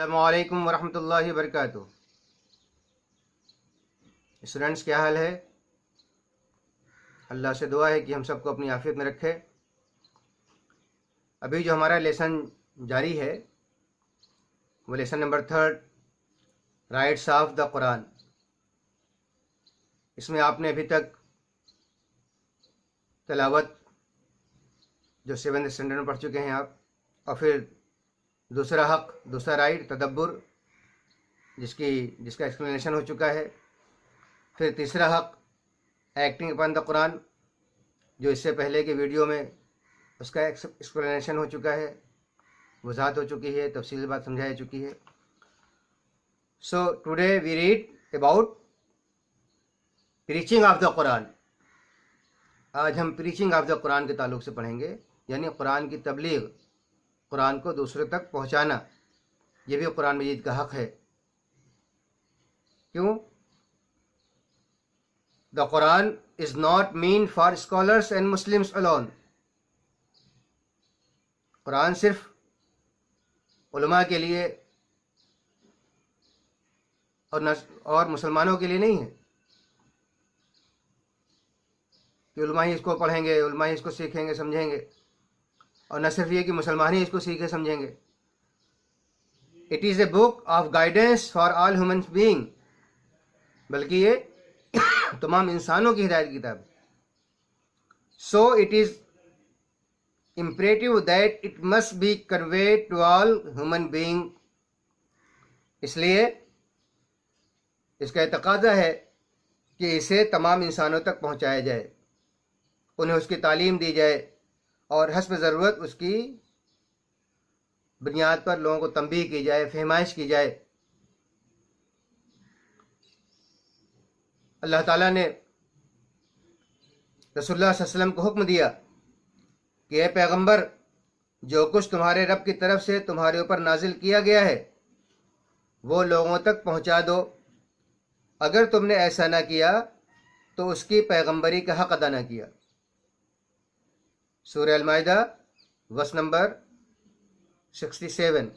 السلام علیکم ورحمۃ اللہ وبرکاتہ۔ اسٹوڈنٹس کیا حال ہے؟ اللہ سے دعا ہے کہ ہم سب کو اپنی عافیت میں رکھے۔ ابھی جو ہمارا لیسن جاری ہے وہ lesson number 3 rights of the Quran. اس میں آپ نے ابھی تک تلاوت جو 7th اسٹینڈرڈ میں پڑھ چکے ہیں آپ، اور پھر دوسرا رائٹ تدبر جس کا ایکسپلینیشن ہو چکا ہے، پھر تیسرا حق ایکٹنگ اپن دا قرآن جو اس سے پہلے کی ویڈیو میں اس کا ایکسپلینیشن ہو چکا ہے، وضاحت ہو چکی ہے، تفصیل بات سمجھائی چکی ہے۔ So today we read about preaching of the Quran. آج ہم پریچنگ آف دا قرآن کے تعلق سے پڑھیں گے، یعنی قرآن کی تبلیغ، قرآن کو دوسرے تک پہنچانا، یہ بھی قرآن مجید کا حق ہے۔ کیوں؟ The Quran is not meant for scholars and Muslims alone۔ قرآن صرف علماء کے لیے اور مسلمانوں کے لیے نہیں ہے کہ علماء ہی اس کو پڑھیں گے، علماء ہی اس کو سیکھیں گے، سمجھیں گے، اور نہ صرف یہ کہ مسلمان ہی اس کو سیکھے سمجھیں گے۔ It is a book of guidance for all human beings، بلکہ یہ تمام انسانوں کی ہدایت کی کتاب۔ So it is imperative that it must be conveyed to all human beings۔ اس لیے اس کا تقاضا ہے کہ اسے تمام انسانوں تک پہنچایا جائے، انہیں اس کی تعلیم دی جائے، اور حسب ضرورت اس کی بنیاد پر لوگوں کو تنبیہ کی جائے، فہمائش کی جائے۔ اللہ تعالیٰ نے رسول اللہ صلی اللہ علیہ وسلم کو حکم دیا کہ اے پیغمبر، جو کچھ تمہارے رب کی طرف سے تمہارے اوپر نازل کیا گیا ہے وہ لوگوں تک پہنچا دو۔ اگر تم نے ایسا نہ کیا تو اس کی پیغمبری کا حق ادا نہ کیا۔ سورہ المائدہ ورس نمبر 67۔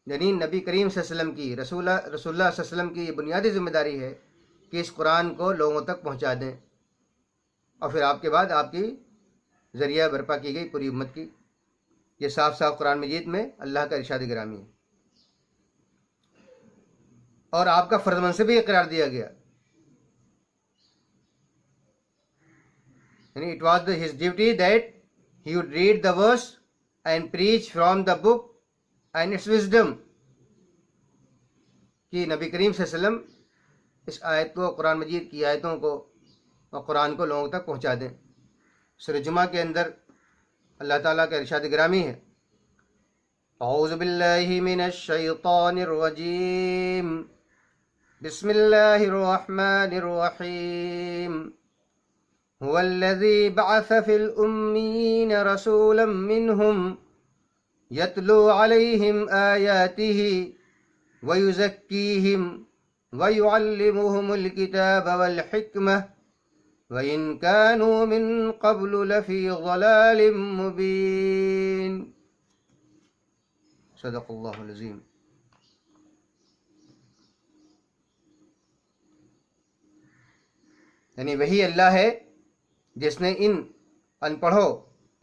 یعنی نبی کریم صلی اللہ علیہ وسلم کی، رسول اللہ صلی اللہ علیہ وسلم کی یہ بنیادی ذمہ داری ہے کہ اس قرآن کو لوگوں تک پہنچا دیں، اور پھر آپ کے بعد آپ کی ذریعہ برپا کی گئی پوری امت کی۔ یہ صاف صاف قرآن مجید میں اللہ کا ارشاد گرامی ہے، اور آپ کا فرض منصب بھی قرار دیا گیا۔ یعنی it was his duty that he would read the verse and preach from the book and its wisdom، کہ نبی کریم صلی اللہ علیہ وسلم اس آیت کو، قرآن مجید کی آیتوں کو اور قرآن کو لوگوں تک پہنچا دیں۔ سورہ جمعہ کے اندر اللہ تعالیٰ کا ارشاد گرامی ہے، اعوذ باللہ من الشیطان الرجیم، بسم اللہ الرحمن الرحیم، هو الذی بعث فی الأمین رسولا منہم یتلو علیہم آیاتہ ویزکیہم ویعلمہم الکتاب والحکمہ وَإِن كَانُوا مِن قَبْلُ لَفِي ضَلَالٍ مُبِينٍ۔ صدق اللہ العظیم۔ یعنی وہی اللہ ہے جس نے ان ان پڑھوں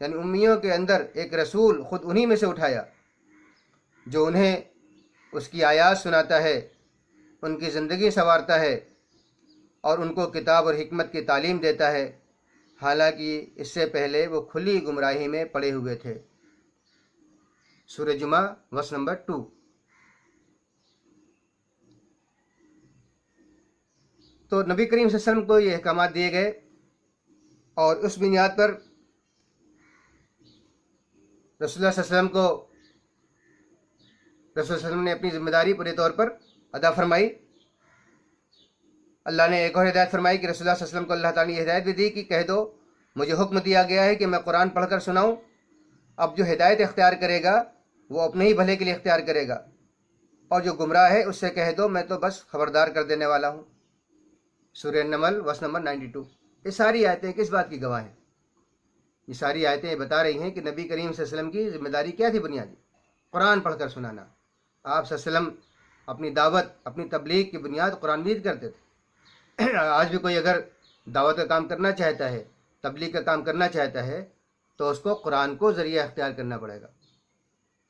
یعنی امیوں کے اندر ایک رسول خود انہی میں سے اٹھایا جو انہیں اس کی آیات سناتا ہے، ان کی زندگی سنوارتا ہے، اور ان کو کتاب اور حکمت کی تعلیم دیتا ہے، حالانکہ اس سے پہلے وہ کھلی گمراہی میں پڑے ہوئے تھے۔ سورہ جمعہ ورس نمبر 2۔ تو نبی کریم صلی اللہ علیہ وسلم کو یہ احکامات دیے گئے، اور اس بنیاد پر رسول اللہ صلی اللہ علیہ وسلم کو رسول صلی اللہ علیہ وسلم نے اپنی ذمہ داری پورے طور پر ادا فرمائی۔ اللہ نے ایک اور ہدایت فرمائی کہ رسول اللہ صلی اللہ علیہ وسلم کو اللہ تعالیٰ نے یہ ہدایت بھی دی کہ کہہ دو مجھے حکم دیا گیا ہے کہ میں قرآن پڑھ کر سناؤں۔ اب جو ہدایت اختیار کرے گا وہ اپنے ہی بھلے کے لیے اختیار کرے گا، اور جو گمراہ ہے اس سے کہہ دو میں تو بس خبردار کر دینے والا ہوں۔ سورہ النمل ورس نمبر 92۔ یہ ساری آیتیں کس بات کی گواہ ہیں؟ یہ ساری آیتیں بتا رہی ہیں کہ نبی کریم صلی اللہ علیہ وسلم کی ذمہ داری کیا تھی بنیادی، قرآن پڑھ کر سنانا. آپ صلی اللہ علیہ وسلم اپنی دعوت، اپنی تبلیغ کی بنیاد قرآن مجید کرتے تھے. آج بھی کوئی اگر دعوت کا کام کرنا چاہتا ہے، تبلیغ کا کام کرنا چاہتا ہے، تو اس کو قرآن کو ذریعہ اختیار کرنا پڑے گا.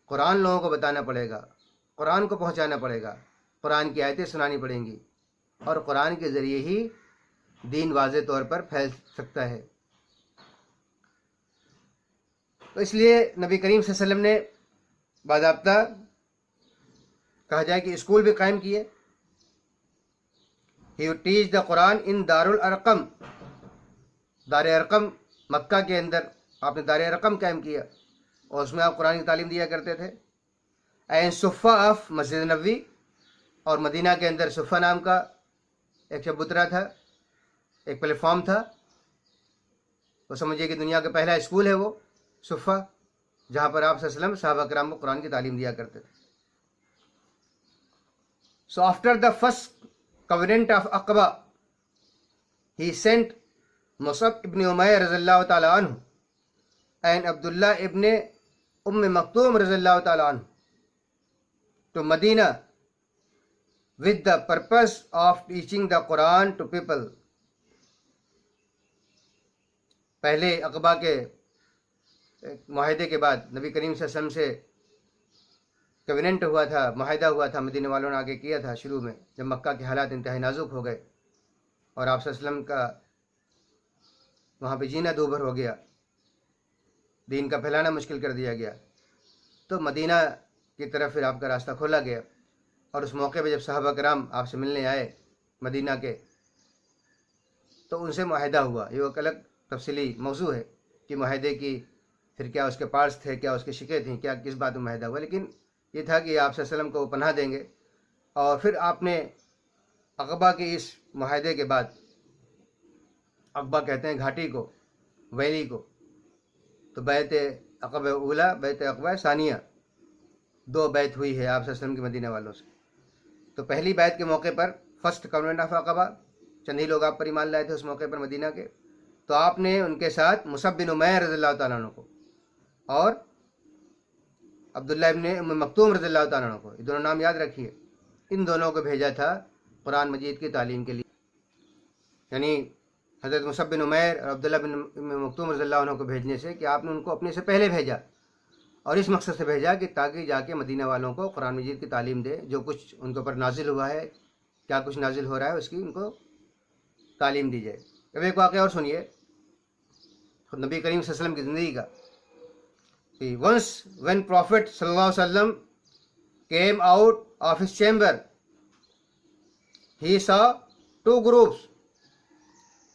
قرآن لوگوں کو بتانا پڑے گا، قرآن کو پہنچانا پڑے گا، قرآن کی آیتیں سنانی پڑیں گی، اور قرآن کے ذریعے ہی دین واضح طور پر پھیل سکتا ہے. تو اس لیے نبی کریم صلی اللہ علیہ وسلم نے باضابطہ کہا جائے کہ اسکول بھی قائم کیے. ہی would teach the قرآن ان دار الارقم. دار ارقم مکہ کے اندر آپ نے دار ارقم قائم کیا، اور اس میں آپ قرآن کی تعلیم دیا کرتے تھے. اینڈ صفہ آف مسجد نبوی، اور مدینہ کے اندر صفہ نام کا ایک چبوترا تھا، ایک پلیٹ فارم تھا. وہ سمجھیے کہ دنیا کا پہلا اسکول ہے وہ صفہ، جہاں پر آپ صلی اللہ علیہ وسلم صحابہ کرام کو قرآن کی تعلیم دیا کرتے تھے. So after the first covenant of Aqaba, he sent Musab ibn Umayr radiyallahu ta'ala anhu and Abdullah ibn Maktoum radiyallahu ta'ala anhu to Medina with the purpose of teaching the Quran to people. پہلے عقبہ کے معاہدے کے بعد نبی کریم صلی اللہ علیہ وسلم سے کویننٹ ہوا تھا، معاہدہ ہوا تھا، مدینہ والوں نے آگے کیا تھا شروع میں، جب مکہ کے حالات انتہائی نازک ہو گئے اور آپ صلی اللہ علیہ وسلم کا وہاں پہ جینا دوبھر ہو گیا، دین کا پھیلانا مشکل کر دیا گیا، تو مدینہ کی طرف پھر آپ کا راستہ کھولا گیا. اور اس موقع پہ جب صحابہ کرام آپ سے ملنے آئے مدینہ کے، تو ان سے معاہدہ ہوا. یہ ایک الگ تفصیلی موضوع ہے کہ معاہدے کی پھر کیا اس کے پارٹس تھے، کیا اس کی شکیں تھیں، کیا کس بات میں معاہدہ ہوا، لیکن یہ تھا کہ آپ صلی اللہ علیہ وسلم کو پناہ دیں گے. اور پھر آپ نے عقبہ کے اس معاہدے کے بعد، عقبہ کہتے ہیں گھاٹی کو، ویلی کو، تو بیعت عقبہ اولا، بیعت عقبہ ثانیہ، 2 بیعت ہوئی ہے آپ صلی اللہ علیہ وسلم کی مدینہ والوں سے. تو پہلی بیعت کے موقع پر، فرسٹ کونوینٹ آف عقبہ، چند ہی لوگ آپ پر ایمان لائے تھے اس موقع پر مدینہ کے، تو آپ نے ان کے ساتھ مصعب بن عمیر رضی اللہ تعالیٰ عنہ کو اور عبداللہ ابن ام مکتوم رضی اللہ تعالیٰ عنہ کو، یہ دونوں نام یاد رکھیے، ان دونوں کو بھیجا تھا قرآن مجید کی تعلیم کے لیے. یعنی حضرت مصعب بن عمیر اور عبداللہ بن ام مکتوم رضی اللہ عنہ کو بھیجنے سے کہ آپ نے ان کو اپنے سے پہلے بھیجا، اور اس مقصد سے بھیجا کہ تاکہ جا کے مدینہ والوں کو قرآن مجید کی تعلیم دے، جو کچھ ان کے اوپر نازل ہوا ہے، کیا کچھ نازل ہو رہا ہے، اس کی ان کو تعلیم دی جائے. اب ایک واقعہ اور سنیے خود نبی کریم صلی اللہ علیہ وسلم کی زندگی کا. Once when Prophet sallallahu alaihi wasallam came out of his chamber, he saw 2 groups.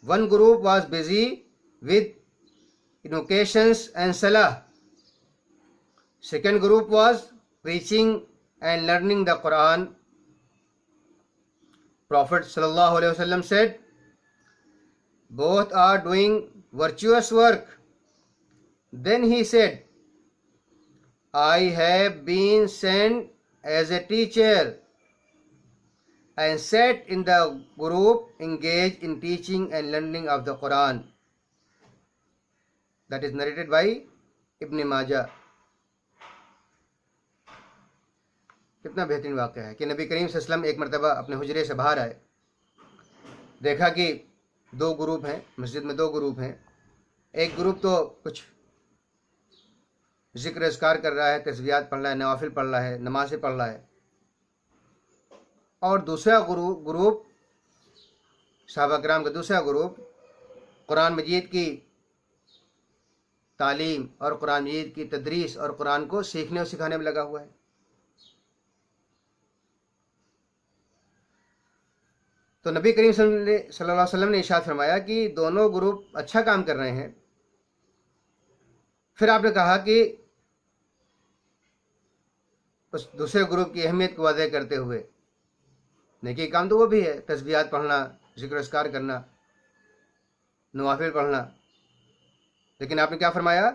One group was busy with invocations and salah. Second group was preaching and learning the Quran. Prophet sallallahu alaihi wasallam said, both are doing virtuous work. Then he said, I have been sent as a teacher, and sat in the group engaged in teaching and learning of the Quran. That is narrated by Ibn Majah. کتنا بہترین واقعہ ہے کہ نبی کریم صلی اللہ علیہ وسلم ایک مرتبہ اپنے حجرے سے باہر آئے، دیکھا کہ 2 گروپ ہیں مسجد میں، 2 گروپ ہیں. ایک گروپ تو کچھ ذکر اذکار کر رہا ہے، تسبیحات پڑھ رہا ہے، نوافل پڑھ رہا ہے، نمازیں پڑھ رہا ہے، اور دوسرا گروپ صحابہ کرام کا دوسرا گروپ قرآن مجید کی تعلیم اور قرآن مجید کی تدریس اور قرآن کو سیکھنے اور سکھانے میں لگا ہوا ہے. تو نبی کریم صلی اللہ علیہ وسلم نے ارشاد فرمایا کہ دونوں گروپ اچھا کام کر رہے ہیں. پھر آپ نے کہا کہ اس دوسرے گروپ کی اہمیت کو واضح کرتے ہوئے، نیکی کام تو وہ بھی ہے، تسبیحات پڑھنا، ذکر اذکار کرنا، نوافل پڑھنا، لیکن آپ نے کیا فرمایا؟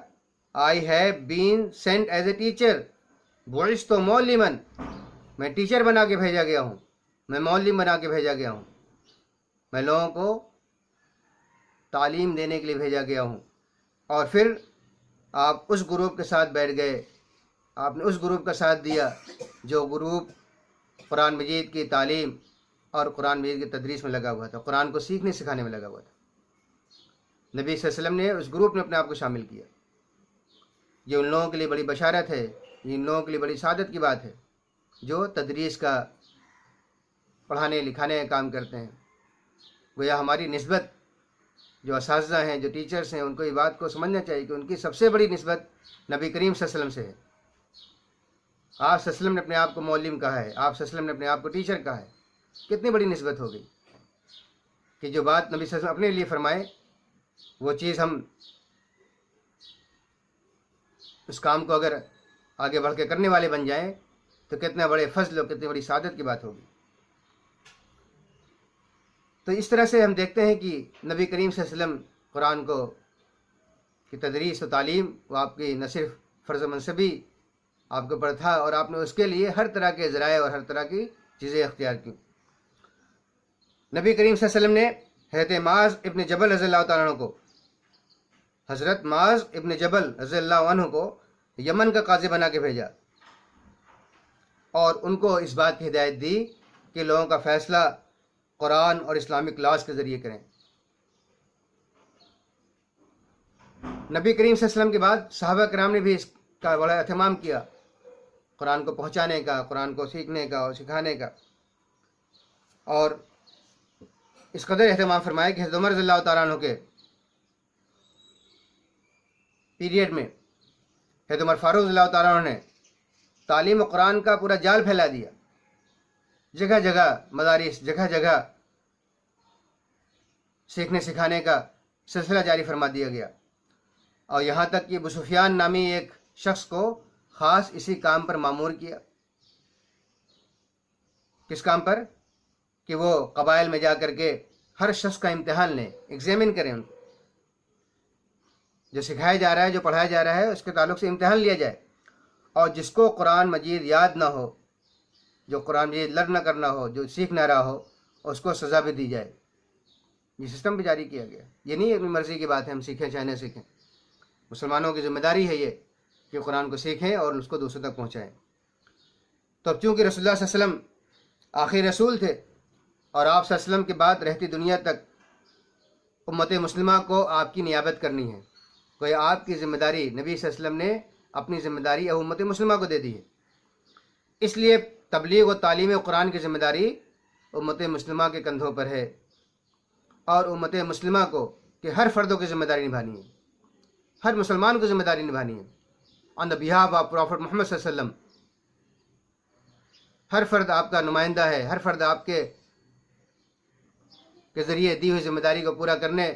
I have been sent as a teacher. بعثت معلما، میں ٹیچر بنا کے بھیجا گیا ہوں، میں معلم بنا کے بھیجا گیا ہوں، میں لوگوں کو تعلیم دینے کے لیے بھیجا گیا ہوں. اور پھر آپ اس گروپ کے ساتھ بیٹھ گئے آپ نے اس گروپ کا ساتھ دیا جو گروپ قرآن مجید کی تعلیم اور قرآن مجید کی تدریس میں لگا ہوا تھا، قرآن کو سیکھنے سکھانے میں لگا ہوا تھا۔ نبی صلی اللہ علیہ وسلم نے اس گروپ میں اپنے آپ کو شامل کیا۔ یہ ان لوگوں کے لیے بڑی بشارت ہے، یہ ان لوگوں کے لیے بڑی سعادت کی بات ہے جو تدریس کا، پڑھانے لکھانے کا کام کرتے ہیں۔ گویا ہماری نسبت جو اساتذہ ہیں، جو ٹیچرز ہیں، ان کو یہ بات کو سمجھنا چاہیے کہ ان کی سب سے بڑی نسبت نبی کریم صلی اللہ علیہ وسلم سے ہے۔ آپ صلی اللہ علیہ وسلم نے اپنے آپ کو معلم کہا ہے، آپ صلی اللہ علیہ وسلم نے اپنے آپ کو ٹیچر کہا ہے۔ کتنی بڑی نسبت ہو گئی کہ جو بات نبی صلی اللہ علیہ وسلم اپنے لیے فرمائے وہ چیز ہم اس کام کو اگر آگے بڑھ کے کرنے والے بن جائیں تو کتنے بڑے فضل اور کتنی بڑی سعادت کی بات ہوگی۔ تو اس طرح سے ہم دیکھتے ہیں کہ نبی کریم صلی اللہ علیہ وسلم قرآن کو کی تدریس و تعلیم وہ آپ کی نہ صرف فرض منصبی آپ کے اوپر تھا، اور آپ نے اس کے لیے ہر طرح کے ذرائع اور ہر طرح کی چیزیں اختیار کی۔ نبی کریم صلی اللہ علیہ وسلم نے حضرت معاذ ابن جبل رضی اللہ تعالیٰ عنہ کو، حضرت معاذ ابن جبل رضی اللہ عنہ کو یمن کا قاضی بنا کے بھیجا، اور ان کو اس بات کی ہدایت دی کہ لوگوں کا فیصلہ قرآن اور اسلامک لاز کے ذریعے کریں۔ نبی کریم صلی اللہ علیہ وسلم کے بعد صحابہ کرام نے بھی اس کا بڑا اہتمام کیا، قرآن کو پہنچانے کا، قرآن کو سیکھنے کا اور سکھانے کا، اور اس قدر اہتمام فرمایا کہ حضرت عمر رضی اللہ تعالیٰ عنہ کے پیریڈ میں حضرت عمر فاروق رضی اللہ تعالیٰ عنہ نے تعلیم و قرآن کا پورا جال پھیلا دیا، جگہ جگہ مدارس، جگہ جگہ سیکھنے سکھانے کا سلسلہ جاری فرما دیا گیا، اور یہاں تک کہ ابو سفیان نامی ایک شخص کو خاص اسی کام پر مامور کیا۔ کس کام پر؟ کہ وہ قبائل میں جا کر کے ہر شخص کا امتحان لیں، ایگزامن کریں، ان کو جو سکھایا جا رہا ہے، جو پڑھایا جا رہا ہے اس کے تعلق سے امتحان لیا جائے، اور جس کو قرآن مجید یاد نہ ہو، جو قرآن مجید لرن نہ کرنا ہو، جو سیکھ نہ رہا ہو، اس کو سزا بھی دی جائے۔ یہ سسٹم بھی جاری کیا گیا۔ یہ نہیں اپنی مرضی کی بات ہے ہم سیکھیں چاہے نہ سیکھیں، مسلمانوں کی ذمہ داری ہے یہ کہ قرآن کو سیکھیں اور اس کو دوسروں تک پہنچائیں۔ تو اب چونکہ رسول اللہ صلی اللہ علیہ وسلم آخری رسول تھے، اور آپ صلی اللہ علیہ وسلم کے بعد رہتی دنیا تک امت مسلمہ کو آپ کی نیابت کرنی ہے، کوئی آپ کی ذمہ داری نبی صلی اللہ علیہ وسلم نے اپنی ذمہ داری اب امت مسلمہ کو دے دی ہے۔ اس لیے تبلیغ و تعلیم قرآن کی ذمہ داری امت مسلمہ کے کندھوں پر ہے، اور امت مسلمہ کو کہ ہر فردوں کی ذمہ داری نبھانی ہے، ہر مسلمان کو ذمہ داری نبھانی ہے آن دا بہاف آف پروفٹ محمد صلی اللہ علیہ وسلم۔ ہر فرد آپ کا نمائندہ ہے، ہر فرد آپ کے ذریعے دی ہوئی ذمہ داری کو پورا کرنے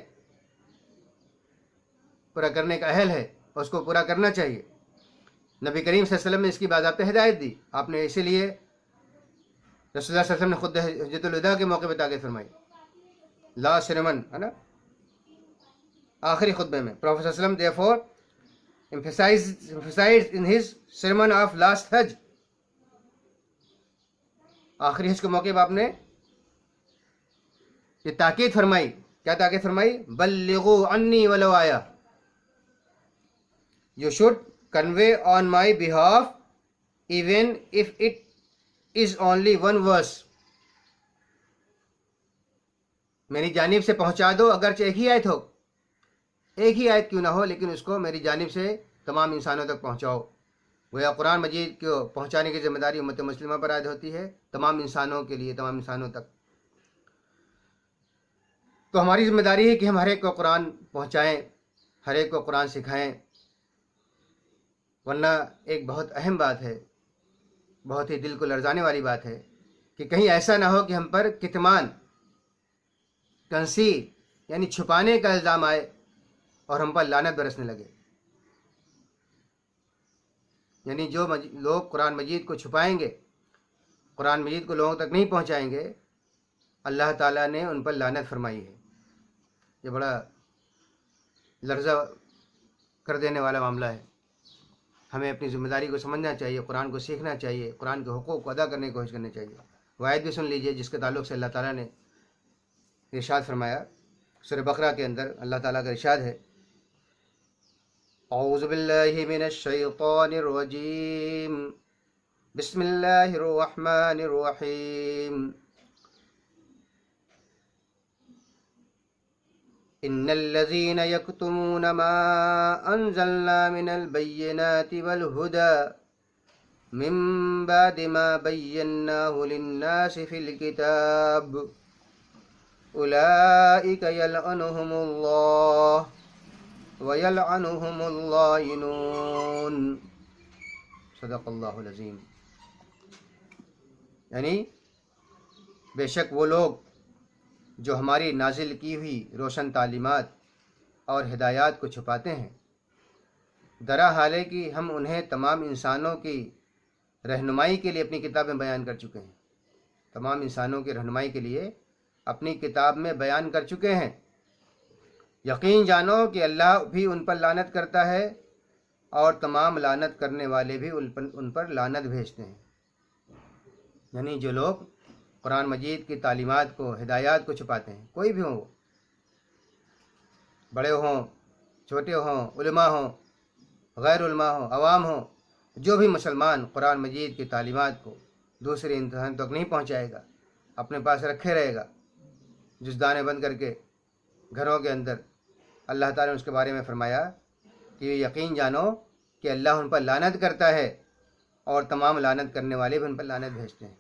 کا اہل ہے، اور اس کو پورا کرنا چاہیے۔ نبی کریم صلی اللہ علیہ وسلم نے اس کی باضابطہ ہدایت دی، آپ نے اسی لیے رسول اللہ صلی اللہ علیہ وسلم نے خود حجۃ الوداع کے موقع پہ تاکید فرمائی، لاسٹ سرمن ہے نا، آخری خطبے میں پروفیٹ صلی اللہ علیہ وسلم therefore emphasized in his sermon of last حج، آخری حج کے موقع پہ آپ نے یہ تاکید فرمائی۔ کیا تاکید فرمائی؟ بلغوا عنی ولو آیا، you should convey on my behalf even if it is only one verse، میری جانب سے پہنچا دو، اگرچہ ایک ہی آیت ہو، ایک ہی آیت کیوں نہ ہو، لیکن اس کو میری جانب سے تمام انسانوں تک پہنچاؤ۔ گویا قرآن مجید کو پہنچانے کی ذمہ داری امت مسلمہ پر عائد ہوتی ہے، تمام انسانوں کے لیے، تمام انسانوں تک۔ تو ہماری ذمہ داری ہے کہ ہم ہر ایک کو قرآن پہنچائیں، ہر ایک کو قرآن سکھائیں، ورنہ ایک بہت اہم بات ہے، بہت ہی دل کو لرزانے والی بات ہے کہ کہیں ایسا نہ ہو کہ ہم پر کتمان، کنسیل یعنی چھپانے کا الزام آئے اور ہم پر لعنت برسنے لگے۔ یعنی جو لوگ قرآن مجید کو چھپائیں گے، قرآن مجید کو لوگوں تک نہیں پہنچائیں گے، اللہ تعالیٰ نے ان پر لعنت فرمائی ہے۔ یہ بڑا لرزہ کر دینے والا معاملہ ہے۔ ہمیں اپنی ذمہ داری کو سمجھنا چاہیے، قرآن کو سیکھنا چاہیے، قرآن کے حقوق کو ادا کرنے کی کوشش کرنی چاہیے۔ وعید بھی سن لیجئے جس کے تعلق سے اللہ تعالیٰ نے ارشاد فرمایا، سورہ بقرہ کے اندر اللہ تعالیٰ کا ارشاد ہے اعوذ باللہ من الشیطان الرجیم بسم اللہ الرحمن الرحیم ان الذين يكتمون ما انزلنا من البينات والهدى من بعد ما بيناه للناس في الكتاب اولئك يلعنهم الله وَيَلْعَنُهُمُ اللَّاعِنُونَ صدق اللہ العظیم. یعنی بے شک وہ لوگ جو ہماری نازل کی ہوئی روشن تعلیمات اور ہدایات کو چھپاتے ہیں، درا حال ہے کہ ہم انہیں تمام انسانوں کی رہنمائی کے لیے اپنی کتاب میں بیان کر چکے ہیں. تمام انسانوں کی رہنمائی کے لیے اپنی کتاب میں بیان کر چکے ہیں. یقین جانو کہ اللہ بھی ان پر لعنت کرتا ہے اور تمام لعنت کرنے والے بھی ان پر لعنت بھیجتے ہیں. یعنی جو لوگ قرآن مجید کی تعلیمات کو، ہدایات کو چھپاتے ہیں، کوئی بھی ہوں، بڑے ہوں، چھوٹے ہوں، علماء ہوں، غیر علماء ہوں، عوام ہوں، جو بھی مسلمان قرآن مجید کی تعلیمات کو دوسرے انسان تک نہیں پہنچائے گا، اپنے پاس رکھے رہے گا جزدانے بند کر کے گھروں کے اندر، اللہ تعالیٰ نے اس کے بارے میں فرمایا کہ یقین جانو کہ اللہ ان پر لعنت کرتا ہے اور تمام لعنت کرنے والے بھی ان پر لعنت بھیجتے ہیں.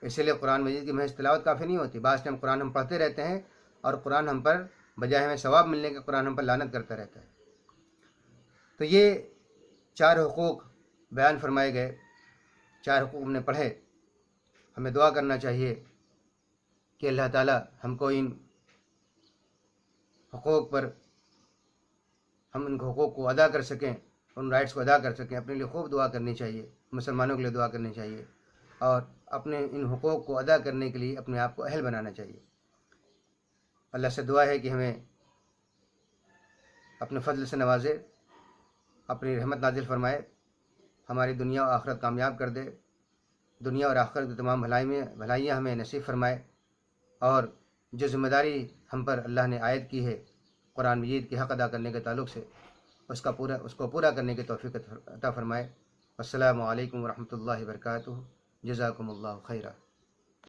اسی لیے قرآن مجید کی محض تلاوت کافی نہیں ہوتی. بعض ٹائم قرآن ہم پڑھتے رہتے ہیں اور قرآن ہم پر بجائے ہمیں ثواب ملنے کے قرآن ہم پر لعنت کرتا رہتا ہے. تو یہ 4 حقوق بیان فرمائے گئے، 4 حقوق ہم نے پڑھے. ہمیں دعا کرنا چاہیے کہ اللہ تعالیٰ ہم کو ان حقوق پر، ہم ان حقوق کو ادا کر سکیں، ان رائٹس کو ادا کر سکیں. اپنے لیے خوب دعا کرنی چاہیے، مسلمانوں کے لیے دعا کرنی چاہیے، اور اپنے ان حقوق کو ادا کرنے کے لیے اپنے آپ کو اہل بنانا چاہیے. اللہ سے دعا ہے کہ ہمیں اپنے فضل سے نوازے، اپنی رحمت نازل فرمائے، ہماری دنیا اور آخرت کامیاب کر دے، دنیا اور آخرت کی تمام بھلائیاں ہمیں نصیب فرمائے، اور جو ذمہ داری ہم پر اللہ نے عائد کی ہے قرآن مجید کے حق ادا کرنے کے تعلق سے، اس کو پورا کرنے کی توفیق عطا فرمائے. السلام علیکم ورحمۃ اللہ وبرکاتہ. جزاکم اللہ خیرہ.